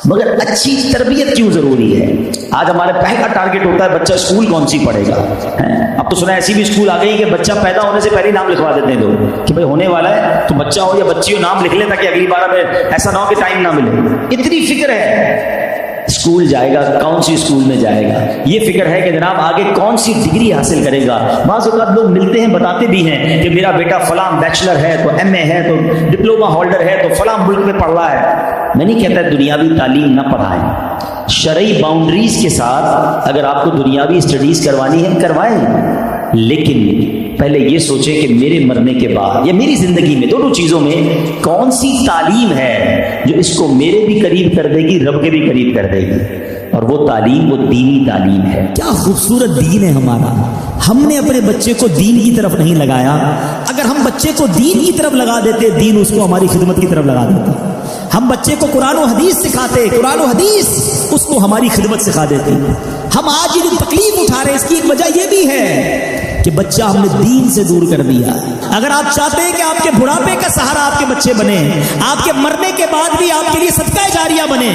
مگر اچھی تربیت کیوں ضروری ہے؟ آج ہمارے پہلا ٹارگٹ ہوتا ہے بچہ اسکول کون سی پڑھے گا. اب تو سنا ایسی بھی اسکول آ گئی کہ بچہ پیدا ہونے سے پہلے نام لکھوا دیتے ہیں لوگ کہ بھائی ہونے والا ہے تو بچہ ہو یا بچی ہو نام لکھ لے تاکہ اگلی بار ایسا نہ ہو کہ ٹائم نہ ملے. اتنی فکر ہے اسکول جائے گا کون سی اسکول میں جائے گا, یہ فکر ہے کہ جناب آگے کون سی ڈگری حاصل کرے گا. بعض اوقات لوگ ملتے ہیں بتاتے بھی ہیں کہ میرا بیٹا فلاں بیچلر ہے تو ایم اے ہے تو ڈپلوما ہولڈر ہے تو فلاں ملک میں پڑھ رہا ہے. میں نہیں کہتا دنیاوی تعلیم نہ پڑھائیں, شرعی باؤنڈریز کے ساتھ اگر آپ کو دنیاوی اسٹڈیز کروانی ہے کروائیں, لیکن پہلے یہ سوچیں کہ میرے مرنے کے بعد یا میری زندگی میں دونوں چیزوں میں کون سی تعلیم ہے جو اس کو میرے بھی قریب کر دے گی, رب کے بھی قریب کر دے گی. اور وہ تعلیم وہ دینی تعلیم ہے. کیا خوبصورت دین ہے ہمارا. ہم نے اپنے بچے کو دین کی طرف نہیں لگایا. اگر ہم بچے کو دین کی طرف لگا دیتے, دین اس کو ہماری خدمت کی طرف لگا دیتا. ہم بچے کو قرآن و حدیث سکھاتے, قرآن و حدیث اس کو ہماری خدمت سکھا دیتی. ہم آج یہ تکلیف اٹھا رہے ہیں, اس کی ایک وجہ یہ بھی ہے کہ بچہ ہم نے دین سے دور کر دیا. اگر آپ چاہتے ہیں کہ آپ کے بڑھاپے کا سہارا آپ کے بچے بنے, آپ کے مرنے کے بعد بھی آپ کے لیے صدقہ جاریہ بنے,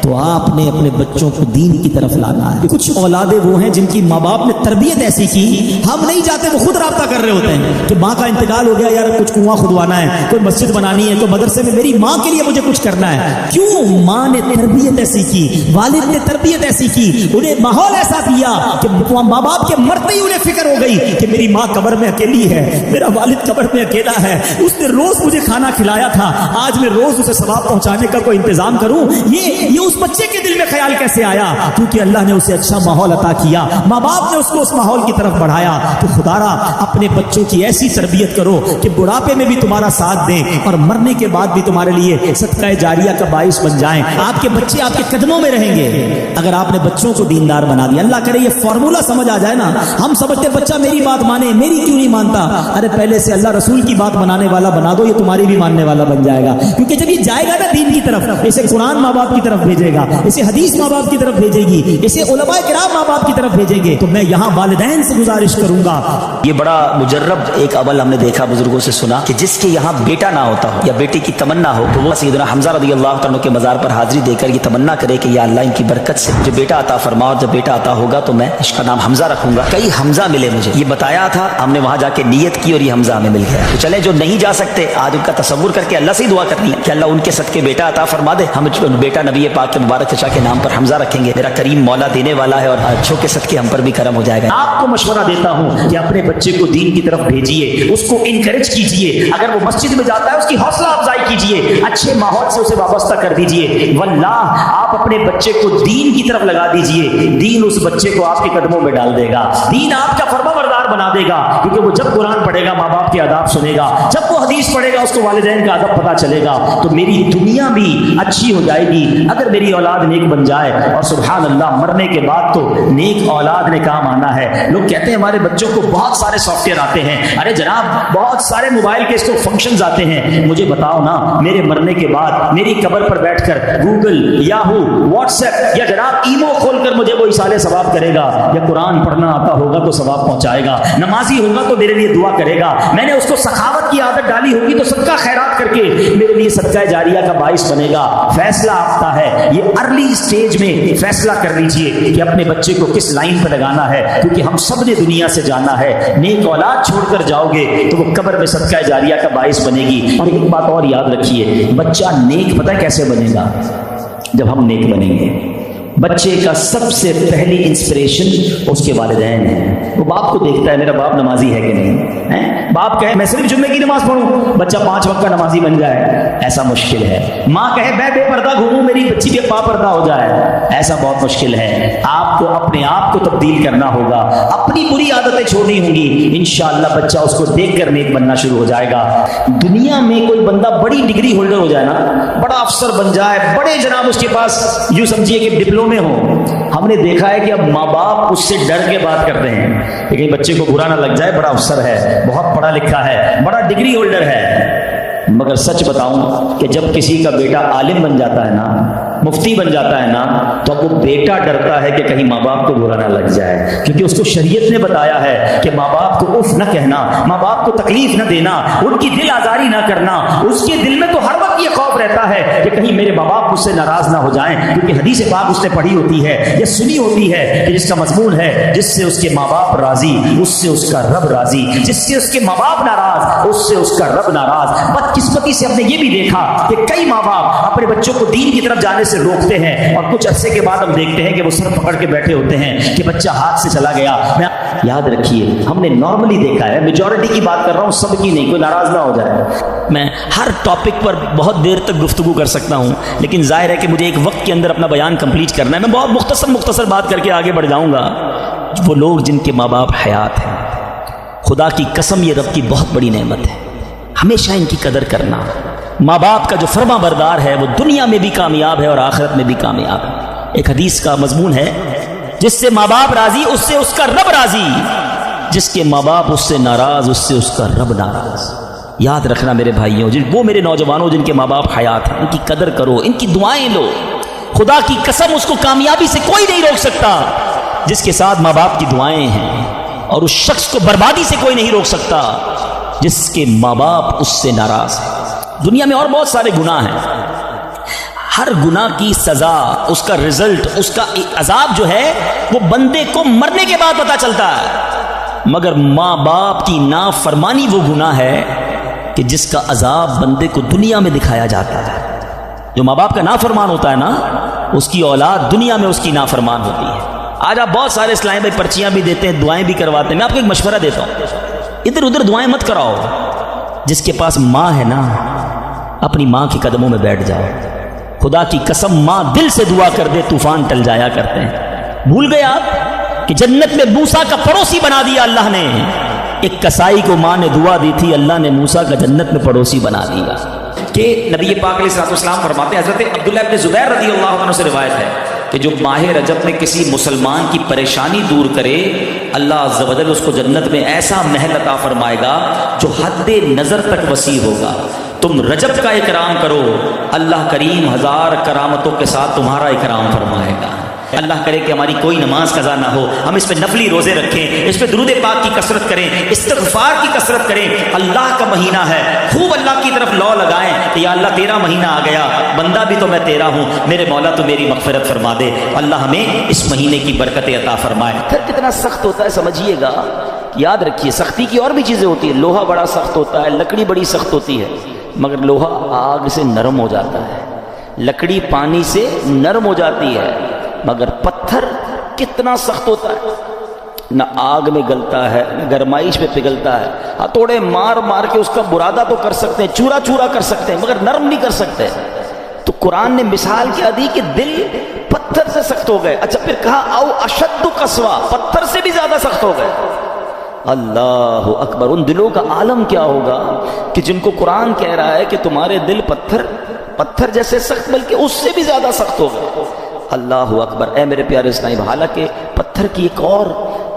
تو آپ نے اپنے بچوں کو دین کی طرف لانا ہے. کچھ اولادیں وہ ہیں جن کی ماں باپ نے تربیت ایسی کی, ہم نہیں چاہتے, وہ خود رابطہ کر رہے ہوتے ہیں کہ ماں کا انتقال ہو گیا, یار کچھ کنواں کھدوانا ہے, کوئی مسجد بنانی ہے, کوئی مدرسے میں میری ماں کے لیے مجھے کچھ کرنا ہے. کیوں؟ ماں نے تربیت ایسی کی, والد نے تربیت ایسی کی, انہیں ماحول ایسا دیا کہ ماں باپ کے مرتے ہی انہیں فکر ہو گئی کہ میری ماں قبر میں اکیلی ہے, میرا والد قبر میں اکیلا ہے, اس نے روز مجھے کھانا کھلایا تھا, آج میں روز اسے ثواب پہنچانے کا کوئی انتظام کروں. یہ اس بچے کے دل میں خیال کیسے آیا؟ کیونکہ اللہ نے اسے اچھا ماحول عطا کیا, ماں باپ نے اس کو اس ماحول کی طرف بڑھایا. تو خدا را اپنے بچوں کی ایسی تربیت کرو کہ بڑھاپے میں بھی تمہارا ساتھ دیں اور مرنے کے بعد بھی تمہارے لیے صدقہ جاریہ کا باعث بن جائیں. آپ کے بچے آپ کے قدموں میں رہیں گے اگر آپ نے بچوں کو دیندار بنا دیا. اللہ کرے یہ فارمولا سمجھ آ جائے نا. ہم سمجھتے بچہ میری بات مانے, میری کیوں نہیں مانتا؟ ارے پہلے سے اللہ رسول کی بات منانے والا بنا دو, یہ تمہاری بھی ماننے والا بن جائے گا. کیونکہ جب یہ جائے گا نا دین کی طرف, اسے قرآن ماں باپ کی طرف بھیجے گا, اسے حدیث ماں باپ کی طرف بھیجے گی, اسے علماء کرام ماں باپ کی طرف بھیجیں گے. تو میں یہاں والدین سے گزارش کروں گا. یہ بڑا مجرب ایک عمل ہم نے دیکھا, بزرگوں سے سنا کہ جس کے یہاں بیٹا نہ ہوتا ہو یا بیٹی کی تمنا ہو تو وہ سیدنا حمزہ رضی اللہ عنہ کے مزار پر حاضری دے کر یہ تمنا کرے کہ یا اللہ ان کی برکت سے جو بیٹا عطا فرما, اور جب بیٹا عطا ہوگا تو میں اس کا نام حمزہ رکھوں گا. کئی حمزہ ملے مجھے, یہ بتایا تھا, ہم نے وہاں جا کے نیت کی اور یہ حمزہ ہمیں مل گیا. تو چلے جو نہیں جا سکتے آج ان کا تصور کر کے اللہ سے دعا کرنی ہے کہ اللہ ان کے صدقے بیٹا عطا فرما دے. ہم بیٹا نبی پاک کے مبارک چچا کے نام پر حمزہ رکھیں گے. میرا کریم مولا دینے والا ہے اور اچھوں کے صدقے ہم پر بھی کرم ہو جائے گا. آپ کو مشورہ دیتا ہوں کہ اپنے بچے کو دین کی طرف بھیجیے, اس کو انکریج کیجیے. اگر وہ مسجد میں جاتا ہے اس کی حوصلہ افزائی کیجیے, اچھے ماحول سے اسے وابستہ کر دیجیے. واللہ آپ اپنے بچے کو دین کی طرف لگا دیجیے, دین اس بچے کو آپ کے قدموں میں ڈال دے گا, دین آپ کا فرما بردار بنا دے گا. کیونکہ وہ جب قرآن پڑھے گا ماں باپ کے آداب سنے گا, جب وہ حدیث پڑھے گا اس کو والدین کا ادب پتہ چلے گا, تو میری دنیا بھی اچھی ہو جائے گی اگر میری اولاد نیک بن جائے. اور سبحان اللہ مرنے کے بعد تو نیک اولاد نے کام آنا ہے. لوگ کہتے ہیں ہمارے بچوں کو بہت سارے سافٹ ویئر آتے ہیں. ارے جناب بہت سارے موبائل کے اس کو فنکشنز آتے ہیں. مجھے بتاؤ نا, میرے مرنے کے بعد میری قبر پر بیٹھ کر گوگل, یاہو, واٹس ایپ یا جناب ایمو کھول کر مجھے وہ ایصال ثواب کرے گا, یا قرآن پڑھنا آتا ہوگا تو ثواب پہنچائے گا, نمازی ہوگا تو میرے لیے دعا کرے گا, میں نے اس کو سخاوت کی عادت ڈالی ہوگی تو صدقہ خیرات کر کے میرے لیے صدقہ جاریہ کا باعث بنے گا. فیصلہ آتا ہے, یہ ارلی سٹیج میں فیصلہ کر لیجئے کہ اپنے بچے کو کس لائن پہ لگانا ہے, کیونکہ ہم سب نے دنیا سے جانا ہے. نیک اولاد چھوڑ کر جاؤ گے تو وہ قبر میں صدقہ جاریہ کا باعث بنے گی. اور ایک بات اور یاد رکھیے, بچہ نیک پتہ کیسے بنے گا؟ جب ہم نیک بنیں گے. بچے کا سب سے پہلی انسپریشن اس کے والدین ہیں. وہ باپ کو دیکھتا ہے میرا باپ نمازی ہے کہ نہیں. باپ کہے میں صرف جمعے کی نماز پڑھوں, بچہ 5 وقت کا نمازی بن جائے, ایسا مشکل ہے. ماں کہے میں بے پردہ گھوموں, میری بچی بے پا پردہ ہو جائے, ایسا بہت مشکل ہے. آپ کو اپنے آپ کو تبدیل کرنا ہوگا, اپنی بری عادتیں چھوڑنی ہوں گی. انشاءاللہ بچہ اس کو دیکھ کر نیک بننا شروع ہو جائے گا. دنیا میں کوئی بندہ بڑی ڈگری ہولڈر ہو جائے نا, بڑا افسر بن جائے, بڑے جناب اس کے پاس یوں سمجھیے کہ ڈپلومے ہو, ہم نے دیکھا ہے کہ اب ماں باپ اس سے ڈر کے بات کرتے ہیں کہ کہیں بچے کو برا نہ لگ جائے, بڑا افسر ہے, بہت پڑھا لکھا ہے, بڑا ڈگری ہولڈر ہے. مگر سچ بتاؤں کہ جب کسی کا بیٹا عالم بن جاتا ہے نا مفتی بن جاتا ہے نا تو اب وہ بیٹا ڈرتا ہے کہ کہیں ماں باپ کو برا نہ لگ جائے، کیونکہ اس کو شریعت نے بتایا ہے کہ ماں باپ کو اف نہ کہنا، ماں باپ کو تکلیف نہ دینا، ان کی دل آزاری نہ کرنا۔ اس کے دل میں تو ہر وقت یہ خوف رہتا ہے کہ کہیں میرے ماں باپ مجھ سے ناراض نہ ہو جائیں، کیونکہ حدیث پاک اس نے پڑھی ہوتی ہے یا سنی ہوتی ہے کہ جس کا مضمون ہے جس سے اس کے ماں باپ راضی اس سے اس کا رب راضی، جس سے اس کے ماں باپ ناراض اس سے اس کا رب ناراض۔ بدقسمتی سے ہم نے یہ بھی دیکھا کہ کئی ماں باپ اپنے بچوں کو دین کی طرف جانے سے روکتے ہیں اور کچھ عرصے کے بعد ہم دیکھتے ہیں کہ وہ سر پکڑ کے بیٹھے ہوتے ہیں کہ بچہ ہاتھ سے چلا گیا۔ یاد رکھیے ہم نے نارملی دیکھا ہے، میجورٹی کی بات کر رہا ہوں، سب کی نہیں، کوئی ناراض نہ ہو جائے۔ میں ہر ٹاپک پر بہت دیر تک گفتگو کر سکتا ہوں، لیکن ظاہر ہے کہ مجھے ایک وقت کے اندر اپنا بیان کمپلیٹ کرنا ہے۔ میں بہت مختصر بات کر کے آگے بڑھ جاؤں گا۔ وہ لوگ جن کے ماں باپ حیات ہیں، خدا کی قسم یہ رب کی بہت بڑی نعمت ہے، ہمیشہ ان کی قدر کرنا۔ ماں باپ کا جو فرما بردار ہے وہ دنیا میں بھی کامیاب ہے اور آخرت میں بھی کامیاب ہے۔ ایک حدیث کا مضمون ہے، جس سے ماں باپ راضی اس سے اس کا رب راضی، جس کے ماں باپ اس سے ناراض اس سے اس کا رب ناراض۔ یاد رکھنا میرے بھائیوں، وہ میرے نوجوانوں جن کے ماں باپ حیات ہیں، ان کی قدر کرو، ان کی دعائیں لو۔ خدا کی قسم اس کو کامیابی سے کوئی نہیں روک سکتا جس کے ساتھ ماں باپ کی دعائیں ہیں، اور اس شخص کو بربادی سے کوئی نہیں روک سکتا جس کے ماں باپ اس سے ناراض ہیں۔ دنیا میں اور بہت سارے گناہ ہیں، ہر گناہ کی سزا، اس کا رزلٹ، اس کا عذاب جو ہے وہ بندے کو مرنے کے بعد پتہ چلتا ہے، مگر ماں باپ کی نافرمانی وہ گناہ ہے کہ جس کا عذاب بندے کو دنیا میں دکھایا جاتا ہے۔ جو ماں باپ کا نافرمان ہوتا ہے نا، اس کی اولاد دنیا میں اس کی نافرمان ہوتی ہے۔ آج آپ بہت سارے اسلام بھائی پرچیاں بھی دیتے ہیں، دعائیں بھی کرواتے ہیں۔ میں آپ کو ایک مشورہ دیتا ہوں، ادھر ادھر دعائیں مت کراؤ۔ جس کے پاس ماں ہے نا، اپنی ماں کے قدموں میں بیٹھ جاؤ۔ خدا کی قسم ماں دل سے دعا کر دے، طوفان ٹل جایا کرتے ہیں۔ بھول گئے آپ کہ جنت میں موسیٰ کا پڑوسی بنا دیا اللہ نے؟ ایک کسائی کو ماں نے دعا دی تھی، اللہ نے موسیٰ کا جنت میں پڑوسی بنا دیا۔ کہ نبی پاک علیہ السلام فرماتے ہیں، حضرت عبداللہ ابن زبیر رضی اللہ عنہ سے روایت ہے کہ جو ماہ رجب میں کسی مسلمان کی پریشانی دور کرے، اللہ عز و جل اس کو جنت میں ایسا محل عطا فرمائے گا جو حد نظر تک وسیع ہوگا۔ تم رجب کا اکرام کرو، اللہ کریم ہزار کرامتوں کے ساتھ تمہارا اکرام فرمائے گا۔ اللہ کرے کہ ہماری کوئی نماز قضا نہ ہو، ہم اس پہ نفلی روزے رکھیں، اس پہ درود پاک کی کثرت کریں، استغفار کی کثرت کریں۔ اللہ کا مہینہ ہے، خوب اللہ کی طرف لو لگائیں کہ یا اللہ تیرا مہینہ آ گیا، بندہ بھی تو میں تیرا ہوں، میرے مولا تو میری مغفرت فرما دے۔ اللہ ہمیں اس مہینے کی برکت عطا فرمائے۔ پھر کتنا سخت ہوتا ہے سمجھیے گا، یاد رکھیے سختی کی اور بھی چیزیں ہوتی ہیں۔ لوہا بڑا سخت ہوتا ہے، لکڑی بڑی سخت ہوتی ہے، مگر لوہا آگ سے نرم ہو جاتا ہے، لکڑی پانی سے نرم ہو جاتی ہے، مگر پتھر کتنا سخت ہوتا ہے، نہ آگ میں گلتا ہے نہ گرمائش میں پگھلتا ہے۔ ہتھوڑے مار مار کے اس کا برادہ تو کر سکتے ہیں، چورا چورا کر سکتے ہیں، مگر نرم نہیں کر سکتے۔ تو قرآن نے مثال کیا دی کہ دل پتھر سے سخت ہو گئے۔ اچھا پھر کہا او اشد قسوہ، پتھر سے بھی زیادہ سخت ہو گئے۔ اللہ اکبر، ان دلوں کا عالم کیا ہوگا کہ جن کو قرآن کہہ رہا ہے کہ تمہارے دل پتھر جیسے سخت، بلکہ اس سے بھی زیادہ سخت ہو گئے۔ اللہ اکبر۔ اے میرے پیارے اسلام، حالانکہ پتھر کی ایک اور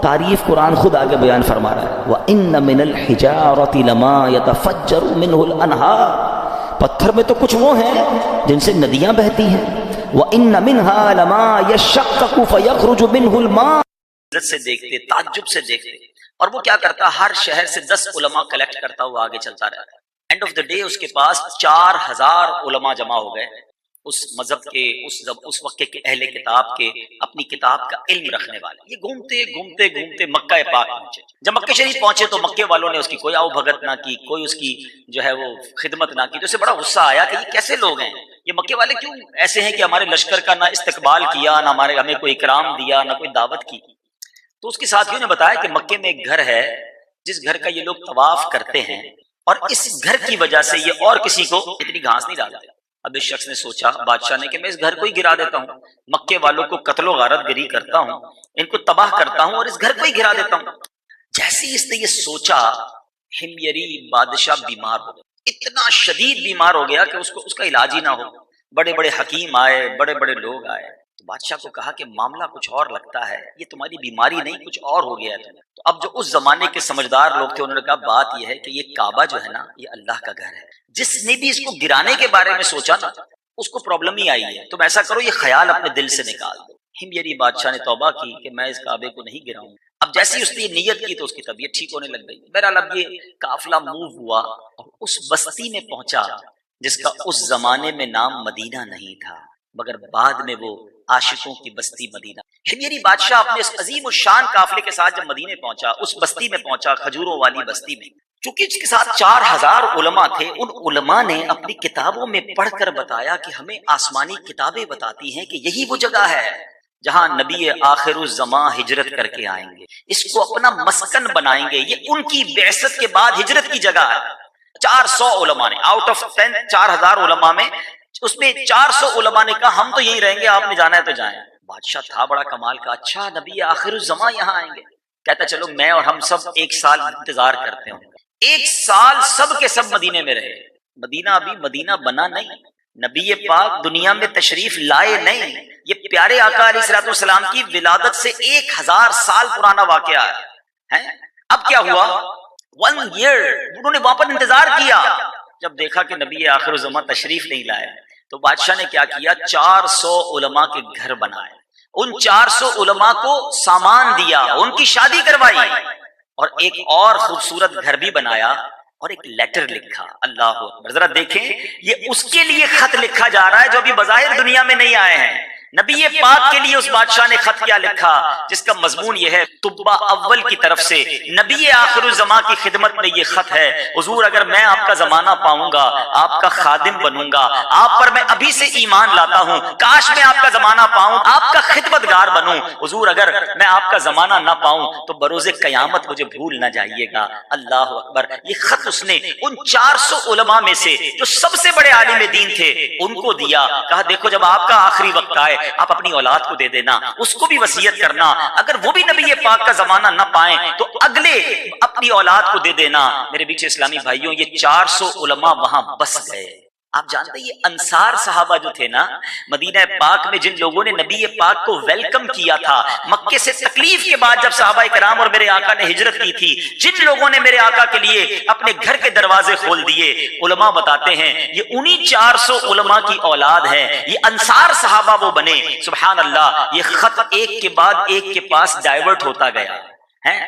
تعریف قرآن خود آگے بیان فرما رہا ہے، وَإِنَّ مِنَ الْحِجَارَةِ لَمَا يَتَفَجَّرُ مِنْهُ الْأَنْهَارُ، پتھر میں تو کچھ وہ ہیں جن سے ندیاں بہتی ہیں، وَإِنَّ مِنْهَا لَمَا يَشَّقَّقُ فَيَخْرُجُ مِنْهُ الْمَاءُ، عزت سے دیکھتے، تعجب سے دیکھتے، اور وہ کیا کرتا، ہر شہر سے 10 علماء کلیکٹ کرتا ہوا آگے چلتا رہتا۔ اینڈ آف دا ڈے اس کے پاس 4000 علماء جمع ہو گئے، اس مذہب کے، اس وقت کے اہل کتاب کے، اپنی کتاب کا علم رکھنے والے۔ یہ گھومتے گھومتے گھومتے مکہ پاک پہنچے۔ جب مکہ شریف پہنچے تو مکے والوں نے اس کی کوئی آؤ بھگت نہ کی، کوئی اس کی جو ہے وہ خدمت نہ کی، تو اسے بڑا غصہ آیا کہ یہ کیسے لوگ ہیں، یہ مکے والے کیوں ایسے ہیں کہ ہمارے لشکر کا نہ استقبال کیا، نہ ہمیں کوئی اکرام دیا، نہ کوئی دعوت کی۔ تو اس کے ساتھیوں نے بتایا کہ مکے میں ایک گھر ہے جس گھر کا یہ لوگ طواف کرتے ہیں، اور اس گھر کی وجہ سے یہ اور کسی کو اتنی گھاس نہیں ڈالتے۔ اب اس شخص نے سوچا، بادشاہ نے، کہ میں اس گھر کو ہی گرا دیتا ہوں، مکے والوں کو قتل و غارت گری کرتا ہوں، ان کو تباہ کرتا ہوں اور اس گھر کو ہی گرا دیتا ہوں۔ جیسے ہی اس نے یہ سوچا، ہمیری بادشاہ بیمار ہو گیا، اتنا شدید بیمار ہو گیا کہ اس کا علاج ہی نہ ہو۔ بڑے بڑے حکیم آئے، بڑے بڑے لوگ آئے، تو بادشاہ کو کہا کہ معاملہ کچھ اور لگتا ہے، یہ تمہاری بیماری نہیں، کچھ اور ہو گیا ہے تمہیں۔ تو اب جو اس زمانے کے سمجھدار لوگ تھے، انہوں نے کہا بات یہ ہے کہ یہ کعبہ جو ہے نا، یہ اللہ کا گھر ہے، جس نے بھی اس کو گرانے کے بارے میں سوچا نا، اس کو پرابلم ہی آئی ہے. تم ایسا کرو یہ خیال اپنے دل سے نکال دو. ہمیر بادشاہ نے توبہ کی کہ میں اس کعبے کو نہیں گراؤں. اب جیسی اس نے یہ نیت کی تو اس کی طبیعت ٹھیک ہونے لگ گئی. بہرحال اب یہ قافلہ موو ہوا اور اس بستی میں پہنچا جس کا اس زمانے میں نام مدینہ نہیں تھا مگر بعد میں وہ عاشقوں کی بستی مدینہ. ہمیر بادشاہ اپنے اس عظیم الشان قافلے کے ساتھ جب مدینے پہنچا، اس بستی میں پہنچا، کھجوروں والی بستی میں، چونکہ اس کے ساتھ 4000 علماء تھے. ان علماء نے اپنی کتابوں میں پڑھ کر بتایا کہ ہمیں آسمانی کتابیں بتاتی ہیں کہ یہی وہ جگہ ہے جہاں نبی آخر الزماں ہجرت کر کے آئیں گے، اس کو اپنا مسکن بنائیں گے. یہ ان کی بعثت کے بعد ہجرت کی جگہ ہے. 400 علماء نے آؤٹ آف 10 4000 علماء میں اس میں 400 علماء نے کہا ہم تو یہیں رہیں گے، آپ نے جانا ہے تو جائیں. بادشاہ تھا بڑا کمال کا، اچھا نبی آخر الزماں یہاں آئیں گے. کہتا چلو میں اور ہم سب 1 سال انتظار کرتے ہوں. 1 سال سب کے سب مدینے میں رہے. مدینہ ابھی مدینہ بنا نہیں، نبی پاک دنیا میں تشریف لائے نہیں. یہ پیارے آقا علیہ الصلوۃ والسلام کی ولادت سے 1000 سال پرانا واقعہ ہے. اب کیا ہوا؟ 1 ایئر انہوں نے وہاں پر انتظار کیا. جب دیکھا کہ نبی آخر الزماں تشریف نہیں لائے تو بادشاہ نے کیا کیا، 400 علماء کے گھر بنائے، ان 400 علماء کو سامان دیا، ان کی شادی کروائی اور ایک اور خوبصورت گھر بھی بنایا اور ایک لیٹر لکھا. اللہ اکبر. ذرا دیکھیں یہ اس کے لیے خط لکھا جا رہا ہے جو ابھی بظاہر دنیا میں نہیں آئے ہیں. نبی پاک کے لیے اس بادشاہ نے خط کیا لکھا جس کا مضمون یہ ہے، طبہ اول کی طرف سے نبی آخر الزماں کی خدمت میں یہ خط ہے، حضور اگر میں آپ کا زمانہ پاؤں گا آپ کا خادم بنوں گا، آپ پر میں ابھی سے ایمان لاتا ہوں، کاش میں آپ کا زمانہ پاؤں آپ کا خدمت گار بنوں. حضور اگر میں آپ کا زمانہ نہ پاؤں تو بروز قیامت مجھے بھول نہ جائیے گا. اللہ اکبر. یہ خط اس نے ان 400 علماء میں سے جو سب سے بڑے عالم دین تھے ان کو دیا. کہا دیکھو جب آپ کا آخری وقت آئے آپ اپنی اولاد کو دے دینا، اس کو بھی وصیت کرنا، اگر وہ بھی نبی پاک کا زمانہ نہ پائیں تو اگلے اپنی اولاد کو دے دینا. میرے بیچ اسلامی بھائیوں یہ 400 علماء وہاں بس گئے. آپ جانتے ہیں یہ انصار صحابہ جو تھے نا مدینہ پاک میں، جن لوگوں نے نبی پاک کو ویلکم کیا تھا مکے سے تکلیف کے بعد جب صحابہ کرام اور میرے آقا نے ہجرت کی تھی، جن لوگوں نے میرے آقا کے لیے اپنے گھر کے دروازے کھول دیے، علماء بتاتے ہیں یہ انہی 400 علماء کی اولاد ہے. یہ انصار صحابہ وہ بنے. سبحان اللہ. یہ خط ایک کے بعد ایک کے پاس ڈائیورٹ ہوتا گیا.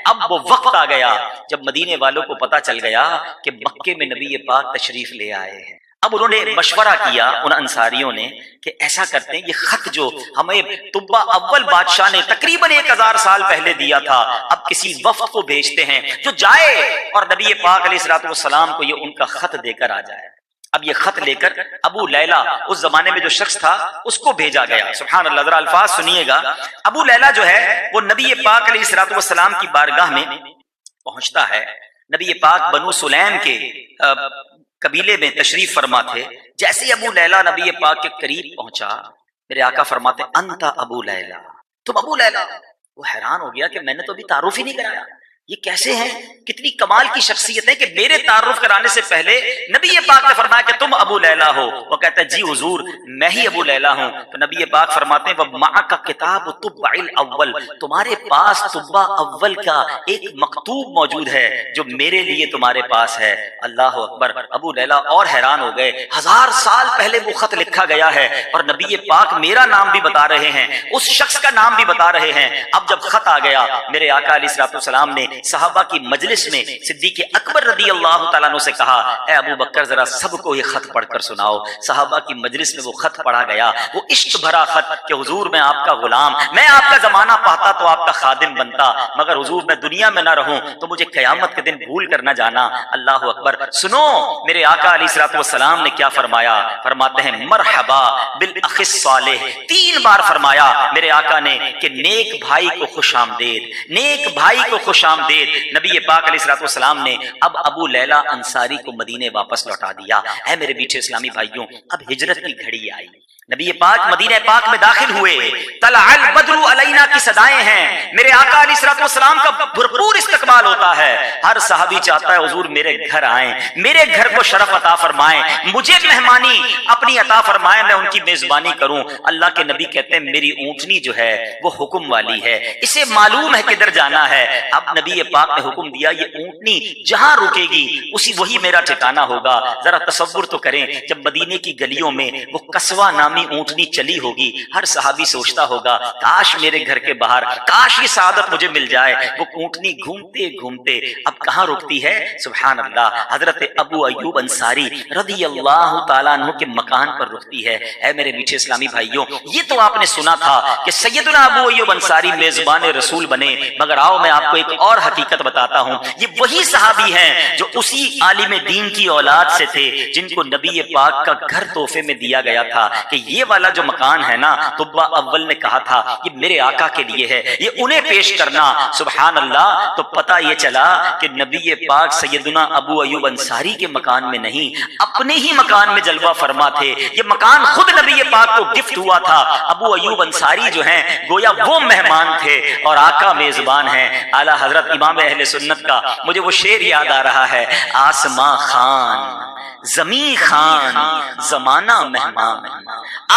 اب وہ وقت آ گیا جب مدینے والوں کو پتا چل گیا کہ مکے میں نبی پاک تشریف لے آئے ہیں. اب انہوں نے مشورہ کیا ان انصاریوں نے کہ ایسا کرتے ہیں یہ خط جو ہمیں طبہ اول بادشاہ نے تقریباً 1000 سال پہلے دیا تھا اب کسی وفد کو بھیجتے ہیں جو جائے اور نبی پاک علیہ الصلوۃ والسلام کو یہ ان کا خط دے کر آ جائے. اب یہ خط لے کر ابو لیلہ اس زمانے میں جو شخص تھا اس کو بھیجا گیا. سبحان اللہ. ذرا الفاظ سنیے گا. ابو لیلہ جو ہے وہ نبی پاک علیہ الصلوۃ والسلام کی بارگاہ میں پہنچتا ہے. نبی پاک بنو سلیم کے قبیلے میں تشریف فرما تھے. جیسے ابو لیلہ نبی پاک کے قریب پہنچا میرے آقا فرماتے انت ابو لیلہ، تم ابو لیلہ. وہ حیران ہو گیا کہ میں نے تو ابھی تعارف ہی نہیں کرایا، یہ کیسے ہیں؟ کتنی کمال کی شخصیت ہے کہ میرے تعارف کرانے سے پہلے نبی پاک نے فرمایا کہ تم ابو لیلہ ہو. وہ کہتا ہے جی حضور میں ہی ابو لیلہ ہوں. تو نبی پاک فرماتے ہیں وَمَعَكَ کتاب طبع الاول، تمہارے پاس طبع اول کا ایک مکتوب موجود ہے جو میرے لیے تمہارے پاس ہے. اللہ اکبر. ابو لیلہ اور حیران ہو گئے. 1000 سال پہلے وہ خط لکھا گیا ہے اور نبی پاک میرا نام بھی بتا رہے ہیں، اس شخص کا نام بھی بتا رہے ہیں. اب جب خط آ گیا میرے آقا علیہ الصلوۃ والسلام نے صحابہ کی مجلس میں صدیق اکبر رضی اللہ تعالیٰ عنہ سے کہا اے ابو بکر ذرا سب کو یہ خط پڑھ کر سناؤ. صحابہ کی مجلس میں وہ خط پڑھا گیا، وہ عشق بھرا خط کہ حضور میں آپ کا غلام، میں آپ کا زمانہ پاتا تو آپ کا خادم بنتا، مگر حضور میں دنیا میں نہ رہوں تو مجھے قیامت کے دن بھول کر نہ جانا. اللہ اکبر. سنو میرے آقا علیہ الصلوۃ والسلام نے کیا فرمایا. فرماتے ہیں مرحبا بالاخ الصالح. 3 بار فرمایا میرے آقا نے کہ نیک بھائی کو خوش آمدید، نیک بھائی کو خوش آمدید. نبی پاک علیہ الصلوۃ والسلام نے اب ابو لیلہ انصاری کو مدینے واپس لوٹا دیا. اے میرے بیٹھے اسلامی بھائیوں اب ہجرت کی گھڑی آئی. نبی پاک مدینہ پاک میں داخل ہوئے، طلع البدر علینا کی صدائیں ہیں، میرے آقا علیہ الصلوۃ والسلام کا بھرپور استقبال ہوتا ہے، ہر صحابی چاہتا ہے حضور میرے گھر آئیں، میرے گھر کو شرف عطا فرمائیں، مجھے مہمانی اپنی عطا فرمائیں، میں ان کی میزبانی کروں۔ اللہ کے نبی کہتے ہیں میری اونٹنی جو ہے وہ حکم والی ہے، اسے معلوم ہے کدھر جانا ہے۔ اب نبی پاک نے حکم دیا یہ اونٹنی جہاں رکے گی وہی میرا ٹھکانہ ہوگا۔ ذرا تصور تو کریں، جب مدینے کی گلیوں میں وہ قصوہ نامی اونٹنی چلی ہوگی، ہر صحابی سوچتا ہوگا کاش میرے گھر کے باہر، کاش یہ سعادت مجھے مل جائے۔ وہ اونٹنی گھومتے گھومتے اب کہاں رکتی ہے؟ سبحان اللہ، حضرت ابو ایوب انصاری رضی اللہ تعالیٰ عنہ کے مکان پر رکتی ہے۔ اے میرے میٹھے اسلامی بھائیوں، یہ تو آپ نے سنا تھا کہ سیدنا ابو ایوب انصاری میزبان رسول بنے، مگر آؤ میں آپ کو ایک اور حقیقت بتاتا ہوں۔ یہ وہی صحابی ہیں جو اسی عالم دین کی اولاد سے تھے جن کو نبی پاک کا گھر تحفے میں دیا گیا تھا کہ یہ والا جو مکان ہے نا، طبہ اول نے کہا تھا یہ میرے آقا کے لیے ہے، یہ انہیں پیش کرنا۔ سبحان اللہ، تو پتہ یہ چلا کہ نبی پاک سیدنا ابو ایوب انصاری کے مکان میں نہیں، اپنے ہی مکان میں جلوہ فرما تھے۔ یہ مکان خود نبی پاک کو گفٹ ہوا تھا۔ ابو ایوب انصاری جو ہیں گویا وہ مہمان تھے اور آقا میزبان ہیں۔ اعلیٰ حضرت امام اہل سنت کا مجھے وہ شعر یاد آ رہا ہے، آسماں خان زمیں خان زمانہ مہمان،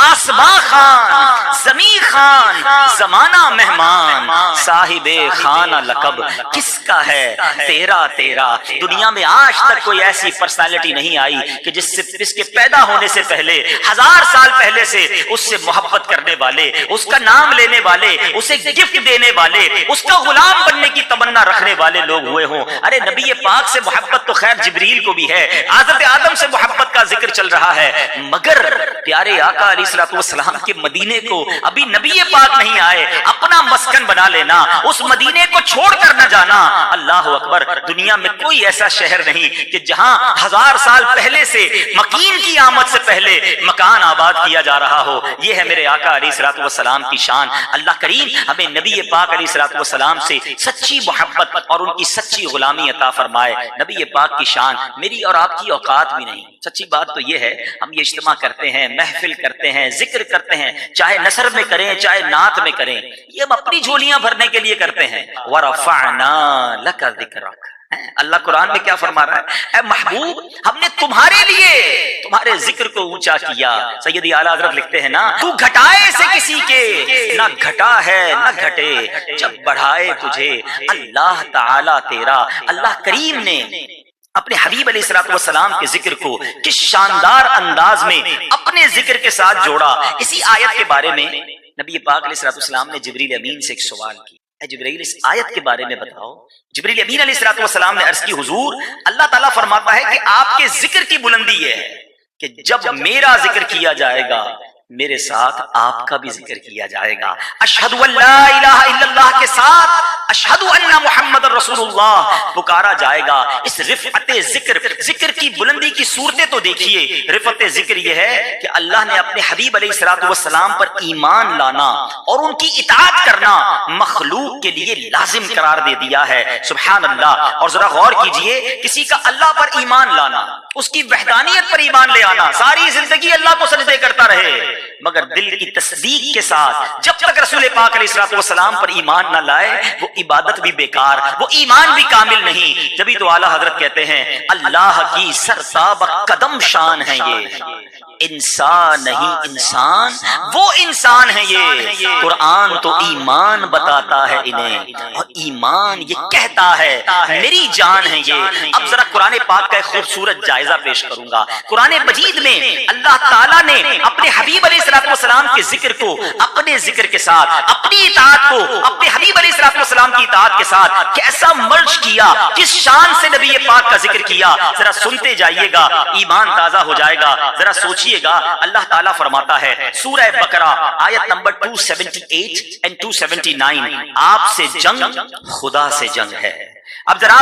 آسماں خان زمیں خان زمانہ مہمان، صاحب خانہ لقب کس کا ہے تیرا تیرا۔ دنیا میں آج تک کوئی ایسی پرسنالٹی نہیں آئی کہ جس کے پیدا ہونے سے پہلے 1000 سال پہلے سے اس سے محبت کرنے والے، اس کا نام لینے والے، اسے گفٹ دینے والے، اس کا غلام بننے کی تمنا رکھنے والے لوگ ہوئے ہوں۔ ارے نبی پاک سے محبت تو خیر جبریل کو بھی ہے، حضرت آدم سے محبت کا ذکر چل رہا ہے، مگر پیارے آقا علیہ الصلوۃ والسلام کے مدینے کو ابھی نبی پاک نہیں آئے، اپنا مسکن بنا لینا، اس مدینے کو چھوڑ کر نہ جانا۔ اللہ اکبر، دنیا میں کوئی ایسا شہر نہیں کہ جہاں 1000 سال پہلے سے مکین کی آمد سے پہلے مکان آباد کیا جا رہا ہو۔ یہ ہے میرے آقا علیہ الصلوۃ والسلام کی شان۔ اللہ کریم ہمیں نبی پاک علیہ الصلوۃ والسلام سے سچی محبت اور ان کی سچی غلامی عطا فرمائے۔ نبی پاک کی شان میری اور آپ کی اوقات بھی نہیں۔ سچی بات تو یہ ہے، ہم یہ اجتماع کرتے ہیں، محفل کرتے ہیں، ذکر کرتے ہیں، چاہے نثر میں کریں چاہے نعت میں کریں، یہ ہم اپنی جھولیاں بھرنے کے لیے کرتے ہیں۔ وَرَفَعْنَا لَكَ ذِكْرَكَ، اللہ قرآن میں کیا فرما رہا ہے؟ اے محبوب، ہم نے تمہارے لیے تمہارے ذکر کو اونچا کیا۔ سیدی اعلیٰ حضرت لکھتے ہیں نا، تو گھٹائے سے کسی کے نہ گھٹا ہے نہ گھٹے، جب بڑھائے تجھے اللہ تعالی تیرا۔ اللہ کریم نے اپنے حبیب علیہ الصلوۃ والسلام کے ذکر کو کس شاندار انداز میں اپنے ذکر کے ساتھ جوڑا۔ اسی آیت کے بارے میں نبی پاک علیہ الصلوۃ والسلام نے جبریل امین سے ایک سوال کیا، اے جبریل اس آیت کے بارے میں بتاؤ۔ جبریل امین علیہ الصلوۃ والسلام نے عرض کی، حضور اللہ تعالیٰ فرماتا ہے کہ آپ کے ذکر کی بلندی یہ ہے کہ جب میرا ذکر کیا جائے گا میرے ساتھ آپ کا بھی ذکر کیا جائے گا۔ اشہد ان لا الہ الا اللہ کے ساتھ اشہد ان محمد رسول اللہ پکارا جائے گا۔ اس رفعت ذکر کی بلندی کی صورتیں تو دیکھیے۔ رفعت ذکر یہ ہے کہ اللہ نے اپنے حبیب علیہ الصلوۃ والسلام پر ایمان لانا اور ان کی اطاعت کرنا مخلوق کے لیے لازم قرار دے دیا ہے۔ سبحان اللہ۔ اور ذرا غور کیجئے، کسی کا اللہ پر ایمان لانا، اس کی وحدانیت پر ایمان لے آنا، ساری زندگی اللہ کو سجدے کرتا رہے، مگر دل کی تصدیق کے ساتھ جب تک رسول پاک علیہ الصلوۃ والسلام پر ایمان نہ لائے وہ عبادت بھی بیکار، وہ ایمان بھی کامل نہیں۔ جبھی تو اعلیٰ حضرت کہتے ہیں اللہ کی سرتاب قدم شان ہے یہ، انسان نہیں انسان وہ انسان ہے یہ۔ قرآن تو ایمان بتاتا ہے انہیں اور ایمان یہ کہتا ہے میری جان ہے یہ۔ اب ذرا قرآن پاک کا ایک خوبصورت جائزہ پیش کروں گا۔ قرآن مجید میں اللہ تعالیٰ نے اپنے حبیب علیہ الصلوۃ والسلام کے ذکر کو اپنے ذکر کے ساتھ، اپنی اطاعت کو اپنے حبیب علیہ الصلوۃ والسلام کی اطاعت کے ساتھ کیسا مرج کیا، کس شان سے نبی پاک کا ذکر کیا، ذرا سنتے جائیے گا، ایمان تازہ ہو جائے گا۔ ذرا سوچیے گا، اللہ تعالیٰ فرماتا ہے سورہ بقرہ آیت نمبر 278 and 279، آپ سے جنگ خدا سے جنگ ہے۔ اب ذرا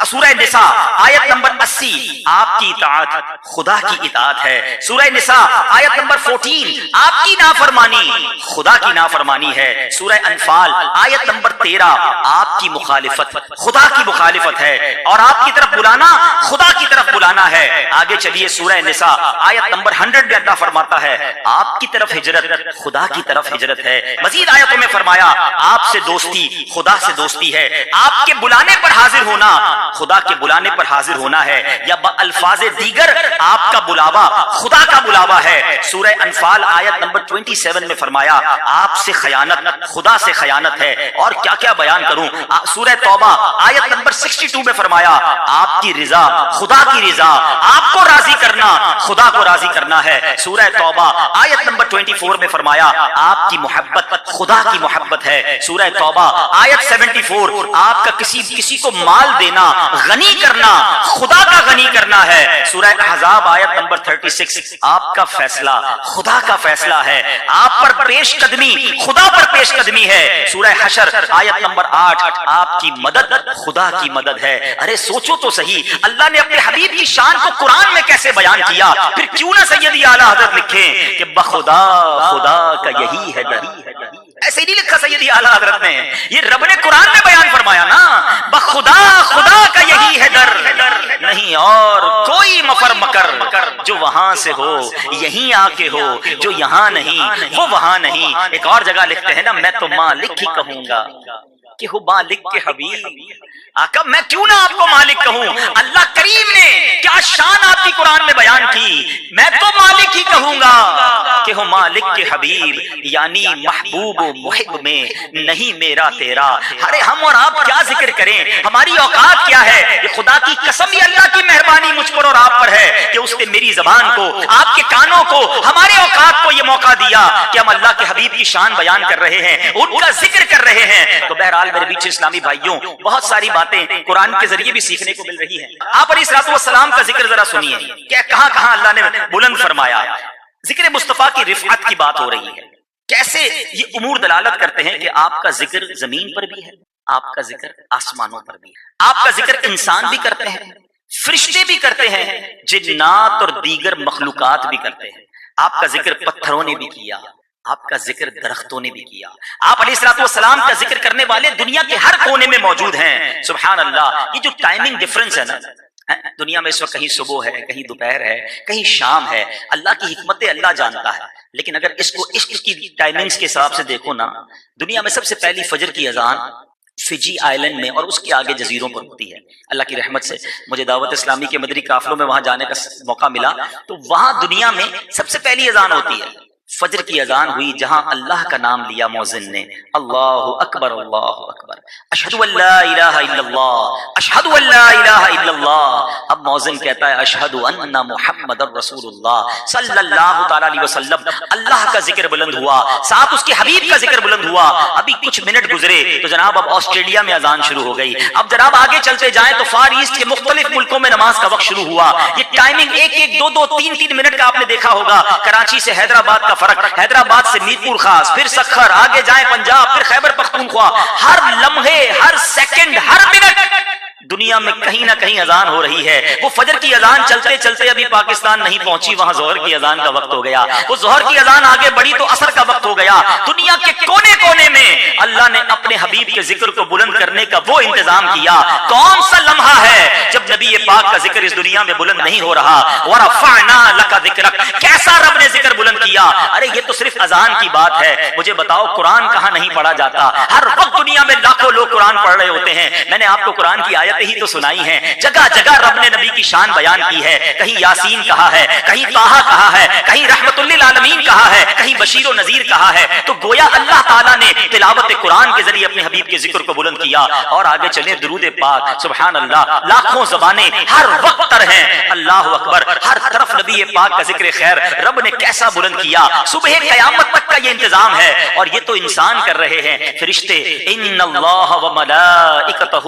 سورہ نساء آیت نمبر 80 آپ کی اطاعت خدا کی اطاعت ہے. سورہ نساء آیت نمبر 14 آپ کی نافرمانی خدا کی نافرمانی ہے. سورہ انفال آیت نمبر 13 آپ کی مخالفت خدا کی مخالفت ہے اور آپ کی طرف بلانا خدا کی طرف بلانا ہے. آگے چلیے سورہ نساء آیت نمبر 100 میں اللہ فرماتا ہے آپ کی طرف ہجرت خدا کی طرف ہجرت ہے. مزید آیتوں میں فرمایا آپ سے دوستی خدا سے دوستی ہے. آپ کے بلانے پر حاضر ہونا خدا کے بلانے پر حاضر ہونا ہے یا الفاظ دیگر آپ کا بلاوا خدا کا بلاوا ہے. سورہ انفال آیت نمبر 27 میں فرمایا آپ سے خیانت خدا سے خیانت ہے. اور کیا کیا بیان کروں. سورہ توبہ آیت نمبر 62 میں فرمایا آپ کی رضا خدا کی رضا آپ کو راضی کرنا خدا کو راضی کرنا ہے. سورہ توبہ آیت نمبر 24 میں فرمایا آپ کی محبت خدا کی محبت ہے. سورہ توبہ آیت 74 آپ کا کسی کو مال دینا غنی کرنا خدا کا غنی کرنا ہے. سورہ احزاب آیت نمبر 36 آپ کا فیصلہ خدا کا فیصلہ ہے. آپ پر پیش قدمی خدا پر پیش قدمی ہے. سورہ حشر آیت نمبر 8 آپ کی مدد خدا کی مدد ہے. ارے سوچو تو صحیح اللہ نے اپنے حبیب کی شان کو قرآن میں کیسے بیان کیا. پھر کیوں نہ سیدی اعلیٰ حضرت لکھیں کہ بخدا خدا کا یہی ہے در. ایسے نہیں لکھا سیدی اعلیٰ حضرت نے, یہ رب نے قرآن میں بیان فرمایا نا بخدا خدا کا یہی ہے در نہیں اور کوئی مفر مکر جو وہاں سے ہو یہیں آ کے ہو جو یہاں نہیں وہ وہاں نہیں. ایک اور جگہ لکھتے ہیں نا میں تو مالک ہی کہوں گا کہ ہو مالک کے حبیب. آقا میں کیوں نہ آپ کو مالک کہوں. اللہ کریم نے کیا شان آپ کی قرآن میں بیان کی. میں تو مالک ہی کہوں گا کہ ہو مالک کے حبیب یعنی محبوب و محب میں نہیں میرا تیرا. ارے ہم اور آپ کیا ذکر کریں, ہماری اوقات کیا ہے. یہ خدا کی قسم یہ اللہ کی مہربانی مجھ پر اور آپ پر ہے کہ اس نے میری زبان کو آپ کے کانوں کو ہمارے اوقات کو یہ موقع دیا کہ ہم اللہ کے حبیب کی شان بیان کر رہے ہیں ان کا ذکر کر رہے ہیں. تو بہرحال میرے بیچ اسلامی بھائیوں بہت ساری باتیں قرآن کے ذریعے بھی سیکھنے کو مل رہی ہیں. آپ علیہ الصلوۃ والسلام کا ذکر ذرا سنیے کہ کہاں کہاں اللہ نے بلند فرمایا. ذکر مصطفیٰ کی رفعت کی بات ہو رہی ہے. کیسے یہ امور دلالت کرتے ہیں کہ آپ کا ذکر زمین پر بھی ہے آپ کا ذکر آسمانوں پر بھی ہے. آپ کا ذکر انسان بھی کرتے ہیں فرشتے بھی کرتے ہیں جنات اور دیگر مخلوقات بھی کرتے ہیں. آپ کا ذکر پتھروں نے بھی کیا آپ کا ذکر درختوں نے بھی کیا. آپ علیہ الصلوۃ والسلام کا ذکر کرنے والے دنیا کے ہر کونے میں موجود ہیں. سبحان اللہ. یہ جو ٹائمنگ ڈفرنس ہے نا دنیا میں اس وقت کہیں صبح ہے کہیں دوپہر ہے کہیں شام ہے. اللہ کی حکمت اللہ جانتا ہے. لیکن اگر اس کو عشق کی ٹائمنگز کے حساب سے دیکھو نا دنیا میں سب سے پہلی فجر کی اذان فجی آئلینڈ میں اور اس کے آگے جزیروں پر ہوتی ہے. اللہ کی رحمت سے مجھے دعوت اسلامی کے مدری قافلوں میں وہاں جانے کا موقع ملا تو وہاں دنیا میں سب سے پہلی اذان ہوتی ہے. فجر کی اذان ہوئی جہاں اللہ کا نام لیا مؤذن نے اللہ اکبر اشہد ان لا الہ الا اللہ اشہد ان لا الہ الا اللہ. اب مؤذن کہتا ہے اشہد ان محمد رسول اللہ صلی اللہ تعالی علیہ وسلم. اللہ کا ذکر بلند ہوا ساتھ اس کے حبیب کا ذکر بلند ہوا. ابھی کچھ منٹ گزرے تو جناب اب آسٹریلیا میں اذان شروع ہو گئی. اب جناب آگے چلتے جائیں تو فار ایسٹ کے مختلف ملکوں میں نماز کا وقت شروع ہوا. یہ ٹائمنگ ایک ایک دو دو تین تین منٹ کا آپ نے دیکھا ہوگا. کراچی سے حیدرآباد کا فرق حیدرآباد سے میرپور خاص پھر سکھر آگے جائیں پنجاب پھر خیبر پختونخوا. ہر لمحے ہر سیکنڈ ہر منٹ دنیا میں کہیں نہ کہیں اذان ہو رہی ہے. وہ فجر کی اذان چلتے چلتے ابھی پاکستان نہیں پہنچی وہاں ظہر کی اذان کا وقت ہو گیا. وہ ظہر کی اذان آگے بڑھی تو عصر کا وقت ہو گیا. دنیا کے کونے کونے میں اللہ نے اپنے حبیب کے ذکر کو بلند کرنے کا وہ انتظام کیا. کون سا لمحہ ہے جب نبی پاک کا ذکر اس دنیا میں بلند نہیں ہو رہا. ورفعنا لک ذکرک کیسا رب نے ذکر بلند کیا. ارے یہ تو صرف اذان کی بات ہے. مجھے بتاؤ قرآن کہاں نہیں پڑھا جاتا. ہر وقت دنیا میں لاکھوں لوگ قرآن پڑھ رہے ہوتے ہیں. میں نے آپ کو قرآن کی آیت ہی تو سنائی ہے. جگہ جگہ رب نے نبی کی شان بیان کی ہے. کہیں یاسین کہا ہے کہیں طٰہٰ کہا ہے کہیں رحمت للعالمین کہا ہے کہیں بشیر و نذیر کہا ہے. تو گویا اللہ تعالیٰ نے تلاوت قرآن کے ذریعے اپنے حبیب کے ذکر کو بلند کیا. اور آگے چلیں درود پاک سبحان اللہ. لاکھوں زبانیں ہر وقت تر ہیں اللہ اکبر. ہر طرف نبی پاک کا ذکر خیر رب نے کیسا بلند کیا. صبح قیامت تک کا یہ انتظام ہے اور یہ تو انسان کر رہے ہیں. فرشتے ان اللہ و ملائکتہ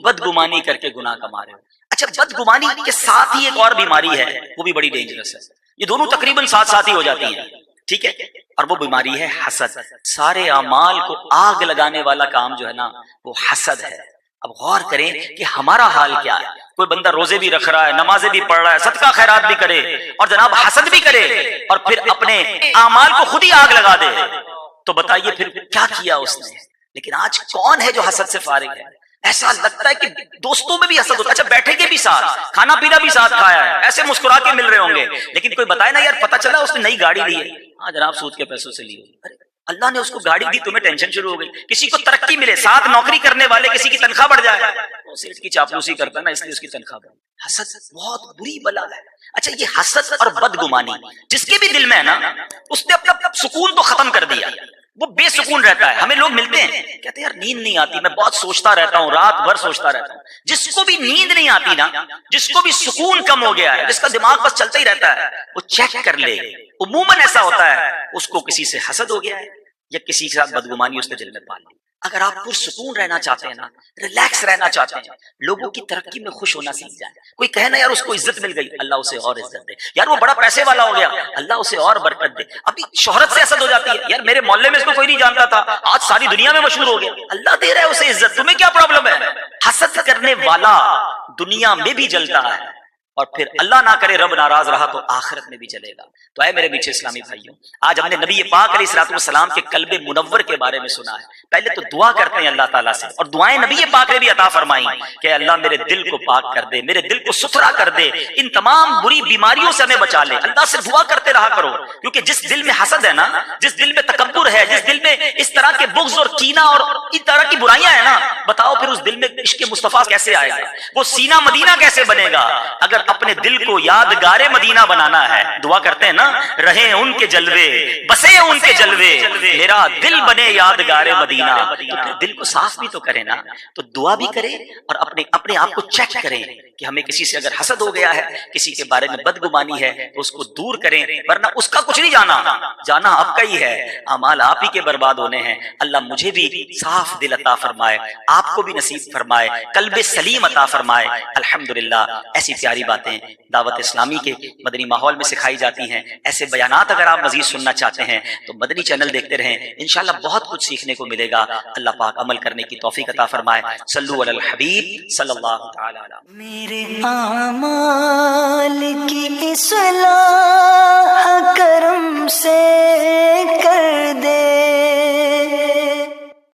بدگمانی کر کے گناہ کما رہے ہو. اچھا بدگمانی کے ساتھ ہی ایک اور بیماری ہے, وہ بھی بڑی ڈینجرس ہے. یہ دونوں تقریباً ساتھ ساتھ ہی ہو جاتی ہیں, ٹھیک ہے, اور وہ بیماری ہے حسد. سارے اعمال کو آگ لگانے والا کام جو ہے نا وہ حسد ہے. اب غور کریں کہ ہمارا حال کیا ہے. کوئی بندہ روزے بھی رکھ رہا ہے, نمازیں بھی پڑھ رہا ہے, صدقہ خیرات بھی کرے, اور جناب حسد بھی کرے, اور پھر اپنے اعمال کو خود ہی آگ لگا دے, تو بتائیے پھر کیا کیا اس نے. لیکن آج کون ہے جو حسد سے فارغ ہے؟ ایسا لگتا ہے کہ دوستوں میں بھی حسد ہوتا ہے. اچھا بیٹھے کے بھی ساتھ, کھانا پینا بھی ساتھ کھایا ہے, ایسے مسکرا کے مل رہے ہوں گے, لیکن کوئی بتائے نا یار پتہ چلا اس نے نئی گاڑی لی ہے, ہاں جناب سود کے پیسوں سے لی ہے. ارے اللہ نے اس کو گاڑی دی, تمہیں ٹینشن شروع ہو گئی. کسی کو ترقی ملے, ساتھ نوکری کرنے والے کسی کی تنخواہ بڑھ جائے, وہ صرف کی چاپلوسی کرتا ہے نا, اس لیے اس کی تنخواہ بڑھ. حسد بہت بری بلا ہے. اچھا یہ حسد اور بدگمانی جس کے بھی دل میں ہے نا, اس نے اپنا سکون تو ختم کر دیا, وہ بے سکون رہتا ہے. ہمیں لوگ ملتے ہیں کہتے ہیں یار نیند نہیں آتی, میں بہت سوچتا رہتا ہوں, رات بھر سوچتا رہتا ہوں. جس کو بھی نیند نہیں آتی نا, جس کو بھی سکون کم ہو گیا ہے, جس کا دماغ بس چلتا ہی رہتا ہے, وہ چیک کر لے. عموماً ایسا ہوتا ہے اس کو کسی سے حسد ہو گیا ہے یا کسی کے ساتھ بدگمانی اس نے دل میں پال لی. اگر آپ پرسکون رہنا چاہتے ہیں نا, ریلیکس رہنا چاہتے ہیں, لوگوں کی ترقی میں خوش ہونا سیکھ جائیں. کوئی کہے نا یار اس کو عزت مل گئی, اللہ اسے اور عزت دے. یار وہ بڑا پیسے والا ہو گیا, اللہ اسے اور برکت دے. ابھی شہرت سے حسد ہو جاتی ہے, یار میرے محلے میں اس کو کوئی نہیں جانتا تھا, آج ساری دنیا میں مشہور ہو گیا. اللہ دے رہا ہے اسے عزت, تمہیں کیا پرابلم ہے؟ حسد کرنے والا دنیا میں بھی جلتا ہے, اور پھر اللہ نہ کرے رب ناراض رہا تو آخرت میں بھی چلے گا. تو اے میرے میٹھے اسلامی بھائیوں, آج ہم نے نبی پاک علیہ الصلوۃ والسلام کے قلب منور کے بارے میں سنا ہے. پہلے تو دعا کرتے ہیں اللہ تعالیٰ سے, اور دعائیں نبی پاک نے بھی عطا فرمائی کہ اللہ میرے دل کو پاک کر دے, میرے دل کو ستھرا کر دے, ان تمام بری بیماریوں سے ہمیں بچا لے. اللہ سے دعا کرتے رہا کرو, کیونکہ جس دل میں حسد ہے نا, جس دل میں تکبر ہے, جس دل میں اس طرح کے بغض اور کینہ اور اس طرح کی برائیاں ہیں نا, بتاؤ پھر اس دل میں عشق مصطفیٰ کیسے آئے گا, وہ سینہ مدینہ کیسے بنے گا. اگر اپنے دل کو یادگار مدینہ بنانا ہے, دعا کرتے ہیں نا, رہیں ان کے جلوے, بسے ان کے جلوے, میرا دل بنے یادگار مدینہ. تو پھر دل کو صاف بھی تو کرے نا, تو دعا بھی کرے اور اپنے آپ کو چیک کریں کہ ہمیں کسی سے اگر حسد ہو گیا ہے, کسی کے بارے میں بدگمانی ہے, تو اس کو دور کریں, ورنہ اس کا کچھ نہیں جانا, جانا آپ کا ہی ہے, اعمال آپ ہی کے برباد ہونے ہیں. اللہ مجھے بھی صاف دل عطا فرمائے, آپ کو بھی نصیب فرمائے, قلب سلیم عطا فرمائے. الحمدللہ ایسی پیاری باتیں دعوت اسلامی کے مدنی ماحول میں سکھائی جاتی ہیں. ایسے بیانات اگر آپ مزید سننا چاہتے ہیں تو مدنی چینل دیکھتے رہیں, انشاءاللہ بہت کچھ سیکھنے کو ملے گا. اللہ پاک عمل کرنے کی توفیق عطا فرمائے. صلو علی الحبیب صلی اللہ تعالی علیہ. میرے اعمال کی اصلاح